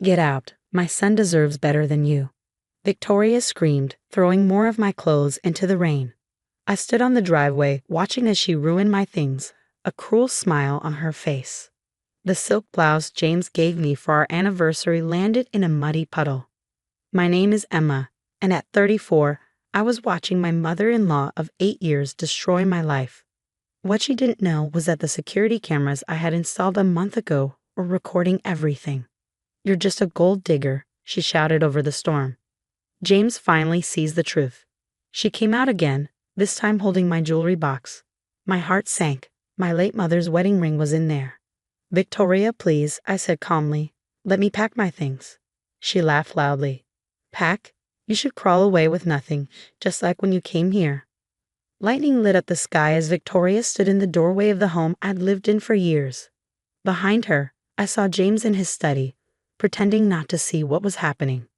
Get out. My son deserves better than you. Victoria screamed, throwing more of my clothes into the rain. I stood on the driveway, watching as she ruined my things, a cruel smile on her face. The silk blouse James gave me for our anniversary landed in a muddy puddle. My name is Emma, and at 34, I was watching my mother-in-law of 8 years destroy my life. What she didn't know was that the security cameras I had installed a month ago were recording everything. "You're just a gold digger," she shouted over the storm. James finally sees the truth. She came out again, this time holding my jewelry box. My heart sank. My late mother's wedding ring was in there. "Victoria, please," I said calmly. "Let me pack my things." She laughed loudly. "Pack? You should crawl away with nothing, just like when you came here." Lightning lit up the sky as Victoria stood in the doorway of the home I'd lived in for years. Behind her, I saw James in his study, pretending not to see what was happening.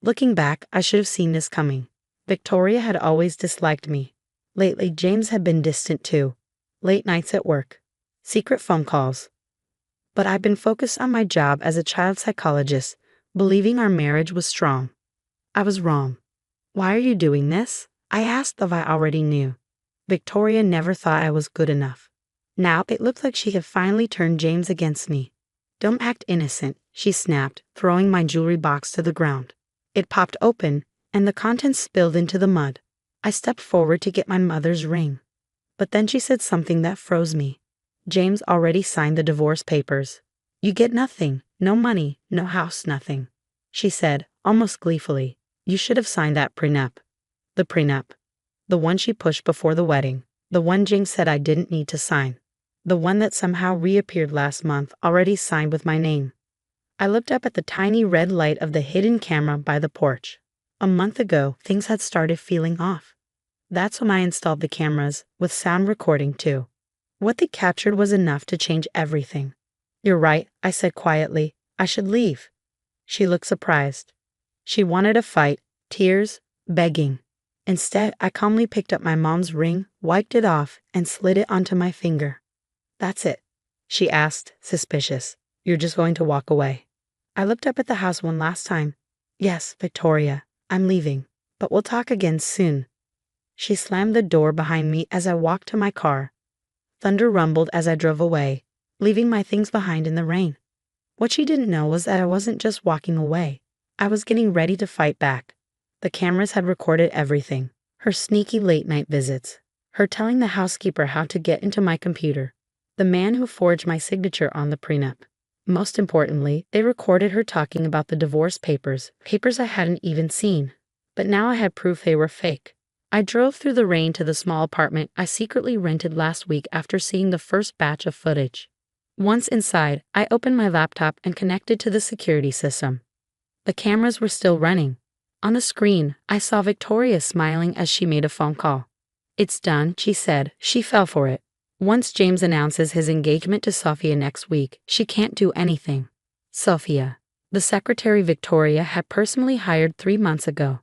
Looking back, I should have seen this coming. Victoria had always disliked me. Lately, James had been distant too. Late nights at work. Secret phone calls. But I'd been focused on my job as a child psychologist, believing our marriage was strong. I was wrong. "Why are you doing this?" I asked, though I already knew. Victoria never thought I was good enough. Now it looked like she had finally turned James against me. "Don't act innocent," she snapped, throwing my jewelry box to the ground. It popped open, and the contents spilled into the mud. I stepped forward to get my mother's ring. But then she said something that froze me. "James already signed the divorce papers. You get nothing, no money, no house, nothing," she said, almost gleefully. "You should have signed that prenup." The prenup. The one she pushed before the wedding. The one James said I didn't need to sign. The one that somehow reappeared last month, already signed with my name. I looked up at the tiny red light of the hidden camera by the porch. A month ago, things had started feeling off. That's when I installed the cameras, with sound recording too. What they captured was enough to change everything. "You're right," I said quietly. "I should leave." She looked surprised. She wanted a fight, tears, begging. Instead, I calmly picked up my mom's ring, wiped it off, and slid it onto my finger. "That's it?" she asked, suspicious. "You're just going to walk away?" I looked up at the house one last time. "Yes, Victoria, I'm leaving, but we'll talk again soon." She slammed the door behind me as I walked to my car. Thunder rumbled as I drove away, leaving my things behind in the rain. What she didn't know was that I wasn't just walking away. I was getting ready to fight back. The cameras had recorded everything. Her sneaky late-night visits. Her telling the housekeeper how to get into my computer. The man who forged my signature on the prenup. Most importantly, they recorded her talking about the divorce papers, papers I hadn't even seen. But now I had proof they were fake. I drove through the rain to the small apartment I secretly rented last week after seeing the first batch of footage. Once inside, I opened my laptop and connected to the security system. The cameras were still running. On the screen, I saw Victoria smiling as she made a phone call. "It's done," she said. She fell for it. Once James announces his engagement to Sophia next week, she can't do anything. Sophia, the secretary Victoria had personally hired 3 months ago.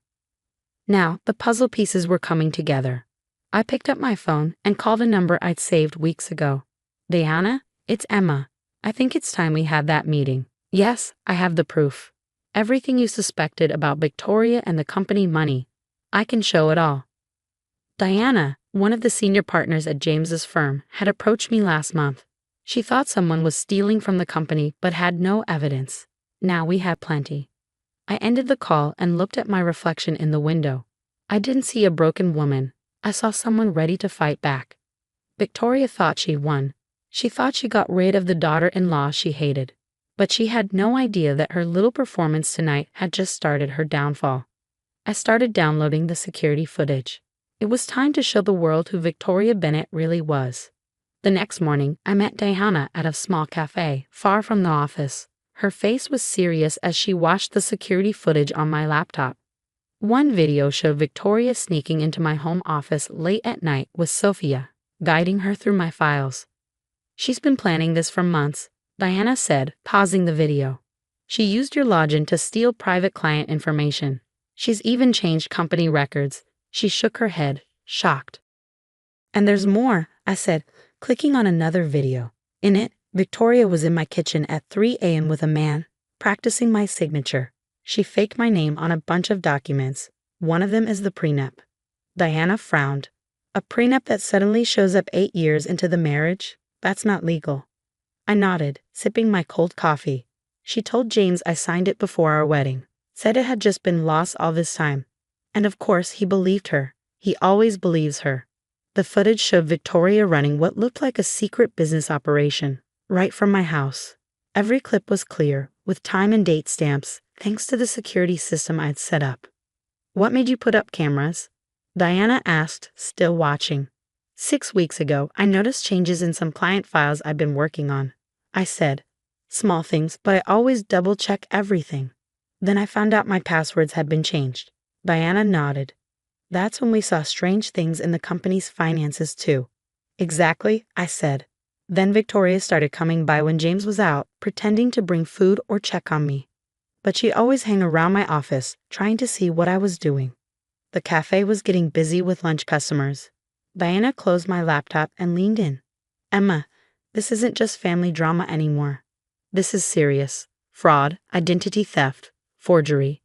Now, the puzzle pieces were coming together. I picked up my phone and called a number I'd saved weeks ago. "Diana, it's Emma. I think it's time we had that meeting." "Yes, I have the proof. Everything you suspected about Victoria and the company money. I can show it all." Diana, one of the senior partners at James's firm, had approached me last month. She thought someone was stealing from the company but had no evidence. Now we had plenty. I ended the call and looked at my reflection in the window. I didn't see a broken woman. I saw someone ready to fight back. Victoria thought she won. She thought she got rid of the daughter-in-law she hated. But she had no idea that her little performance tonight had just started her downfall. I started downloading the security footage. It was time to show the world who Victoria Bennett really was. The next morning, I met Diana at a small cafe, far from the office. Her face was serious as she watched the security footage on my laptop. One video showed Victoria sneaking into my home office late at night with Sophia, guiding her through my files. "She's been planning this for months," Diana said, pausing the video. "She used your login to steal private client information. She's even changed company records." She shook her head, shocked. "And there's more," I said, clicking on another video. In it, Victoria was in my kitchen at 3 a.m. with a man, practicing my signature. She faked my name on a bunch of documents. One of them is the prenup. Diana frowned. A prenup that suddenly shows up 8 years into the marriage? That's not legal. I nodded, sipping my cold coffee. She told James I signed it before our wedding. Said it had just been lost all this time. And of course, he believed her. He always believes her. The footage showed Victoria running what looked like a secret business operation, right from my house. Every clip was clear, with time and date stamps, thanks to the security system I'd set up. What made you put up cameras? Diana asked, still watching. 6 weeks ago, I noticed changes in some client files I've been working on. I said, small things, but I always double-check everything. Then I found out my passwords had been changed. Diana nodded. That's when we saw strange things in the company's finances too. Exactly, I said. Then Victoria started coming by when James was out, pretending to bring food or check on me. But she'd always hang around my office, trying to see what I was doing. The cafe was getting busy with lunch customers. Diana closed my laptop and leaned in. Emma, this isn't just family drama anymore. This is serious. Fraud, identity theft, forgery.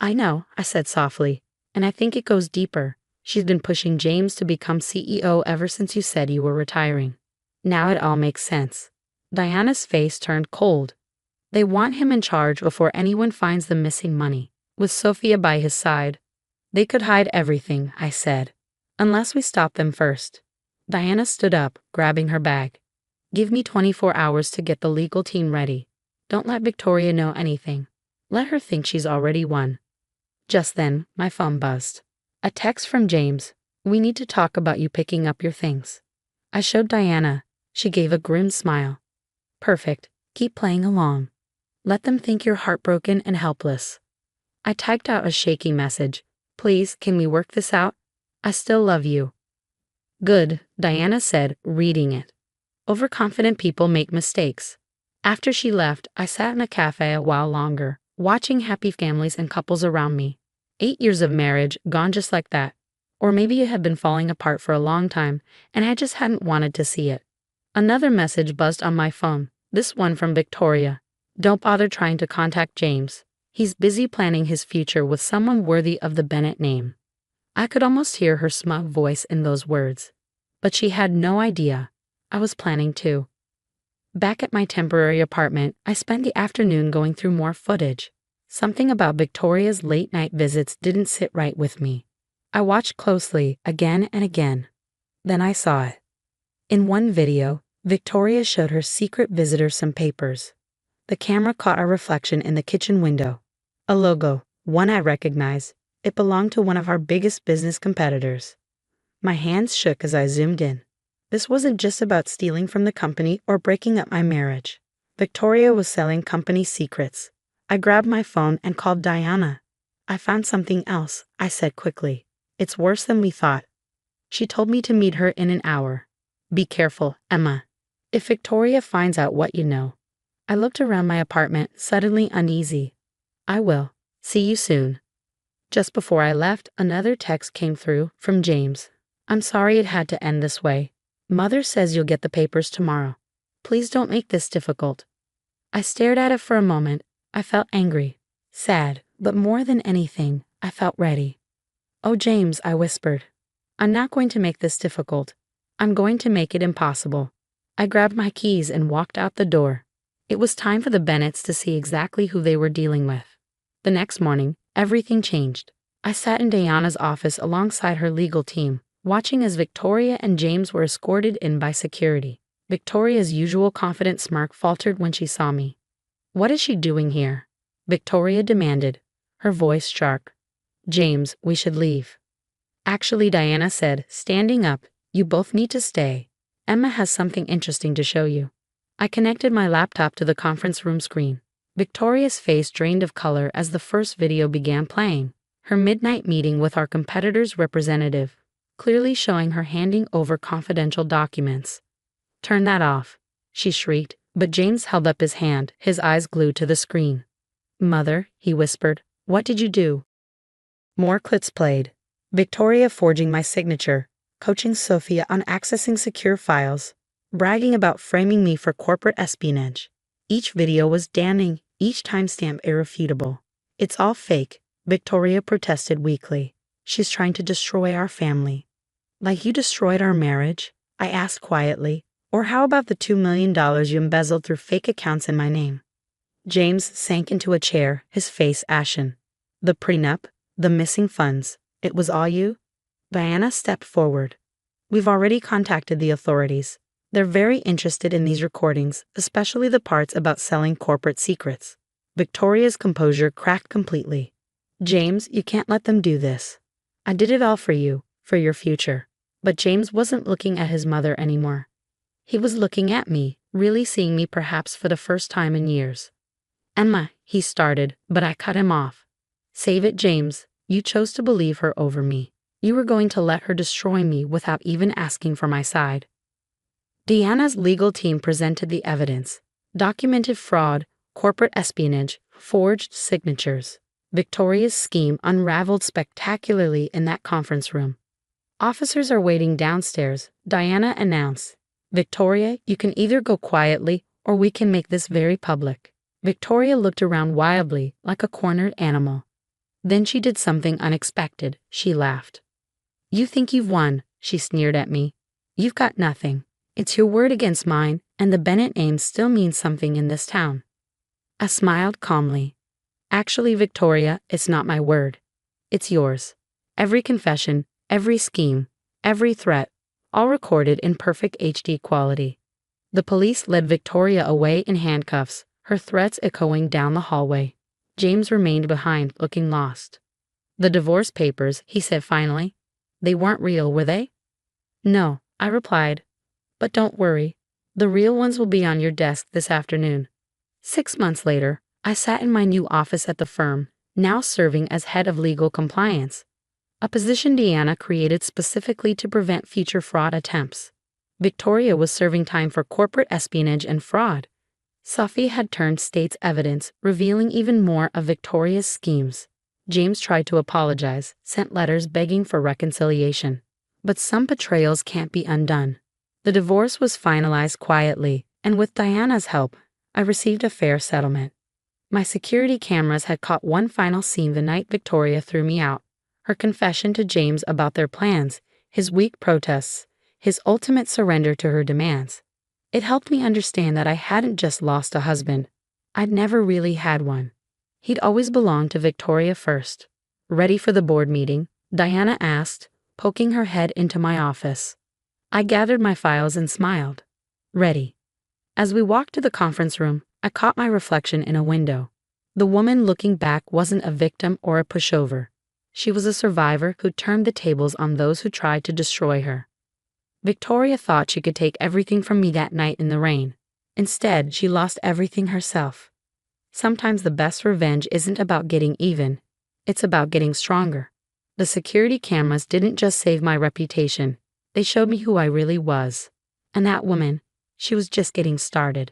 I know, I said softly, and I think it goes deeper. She's been pushing James to become CEO ever since you said you were retiring. Now it all makes sense. Diana's face turned cold. They want him in charge before anyone finds the missing money. With Sophia by his side, they could hide everything, I said. Unless we stop them first. Diana stood up, grabbing her bag. Give me 24 hours to get the legal team ready. Don't let Victoria know anything. Let her think she's already won. Just then, my phone buzzed. A text from James. We need to talk about you picking up your things. I showed Diana. She gave a grim smile. Perfect. Keep playing along. Let them think you're heartbroken and helpless. I typed out a shaky message. Please, can we work this out? I still love you. Good, Diana said, reading it. Overconfident people make mistakes. After she left, I sat in a cafe a while longer, watching happy families and couples around me. 8 years of marriage gone just like that. Or maybe it had been falling apart for a long time, and I just hadn't wanted to see it. Another message buzzed on my phone, this one from Victoria. Don't bother trying to contact James. He's busy planning his future with someone worthy of the Bennett name. I could almost hear her smug voice in those words. But she had no idea. I was planning too. Back at my temporary apartment, I spent the afternoon going through more footage. Something about Victoria's late-night visits didn't sit right with me. I watched closely, again and again. Then I saw it. In one video, Victoria showed her secret visitor some papers. The camera caught our reflection in the kitchen window. A logo, one I recognized. It belonged to one of our biggest business competitors. My hands shook as I zoomed in. This wasn't just about stealing from the company or breaking up my marriage. Victoria was selling company secrets. I grabbed my phone and called Diana. I found something else, I said quickly. It's worse than we thought. She told me to meet her in an hour. Be careful, Emma. If Victoria finds out what you know. I looked around my apartment, suddenly uneasy. I will. See you soon. Just before I left, another text came through from James. I'm sorry it had to end this way. Mother says you'll get the papers tomorrow. Please don't make this difficult. I stared at it for a moment. I felt angry, sad, but more than anything, I felt ready. Oh, James, I whispered. I'm not going to make this difficult. I'm going to make it impossible. I grabbed my keys and walked out the door. It was time for the Bennetts to see exactly who they were dealing with. The next morning, everything changed. I sat in Diana's office alongside her legal team, watching as Victoria and James were escorted in by security. Victoria's usual confident smirk faltered when she saw me. What is she doing here? Victoria demanded, her voice sharp. James, we should leave. Actually, Diana said, standing up, you both need to stay. Emma has something interesting to show you. I connected my laptop to the conference room screen. Victoria's face drained of color as the first video began playing. Her midnight meeting with our competitor's representative, clearly showing her handing over confidential documents. Turn that off, she shrieked, but James held up his hand, his eyes glued to the screen. Mother, he whispered, what did you do? More clips played. Victoria forging my signature, coaching Sophia on accessing secure files, bragging about framing me for corporate espionage. Each video was damning, each timestamp irrefutable. It's all fake, Victoria protested weakly. She's trying to destroy our family. Like you destroyed our marriage? I asked quietly. Or how about the $2 million you embezzled through fake accounts in my name? James sank into a chair, his face ashen. The prenup, the missing funds, it was all you? Diana stepped forward. We've already contacted the authorities. They're very interested in these recordings, especially the parts about selling corporate secrets. Victoria's composure cracked completely. James, you can't let them do this. I did it all for you, for your future. But James wasn't looking at his mother anymore. He was looking at me, really seeing me perhaps for the first time in years. Emma, he started, but I cut him off. Save it, James. You chose to believe her over me. You were going to let her destroy me without even asking for my side. Deanna's legal team presented the evidence. Documented fraud, corporate espionage, forged signatures. Victoria's scheme unraveled spectacularly in that conference room. Officers are waiting downstairs, Diana announced. Victoria, you can either go quietly or we can make this very public. Victoria looked around wildly, like a cornered animal. Then she did something unexpected. She laughed. You think you've won, she sneered at me. You've got nothing. It's your word against mine, and the Bennett name still means something in this town. I smiled calmly. Actually, Victoria, it's not my word. It's yours. Every confession, every scheme, every threat, all recorded in perfect HD quality. The police led Victoria away in handcuffs, her threats echoing down the hallway. James remained behind, looking lost. The divorce papers, he said finally. They weren't real, were they? No, I replied. But don't worry. The real ones will be on your desk this afternoon. 6 months later, I sat in my new office at the firm, now serving as head of legal compliance, a position Deanna created specifically to prevent future fraud attempts. Victoria was serving time for corporate espionage and fraud. Sophie had turned state's evidence, revealing even more of Victoria's schemes. James tried to apologize, sent letters begging for reconciliation. But some betrayals can't be undone. The divorce was finalized quietly, and with Diana's help, I received a fair settlement. My security cameras had caught one final scene the night Victoria threw me out. Her confession to James about their plans, his weak protests, his ultimate surrender to her demands. It helped me understand that I hadn't just lost a husband. I'd never really had one. He'd always belonged to Victoria first. Ready for the board meeting? Diana asked, poking her head into my office. I gathered my files and smiled. Ready. As we walked to the conference room, I caught my reflection in a window. The woman looking back wasn't a victim or a pushover. She was a survivor who turned the tables on those who tried to destroy her. Victoria thought she could take everything from me that night in the rain. Instead, she lost everything herself. Sometimes the best revenge isn't about getting even. It's about getting stronger. The security cameras didn't just save my reputation. They showed me who I really was. And that woman, she was just getting started.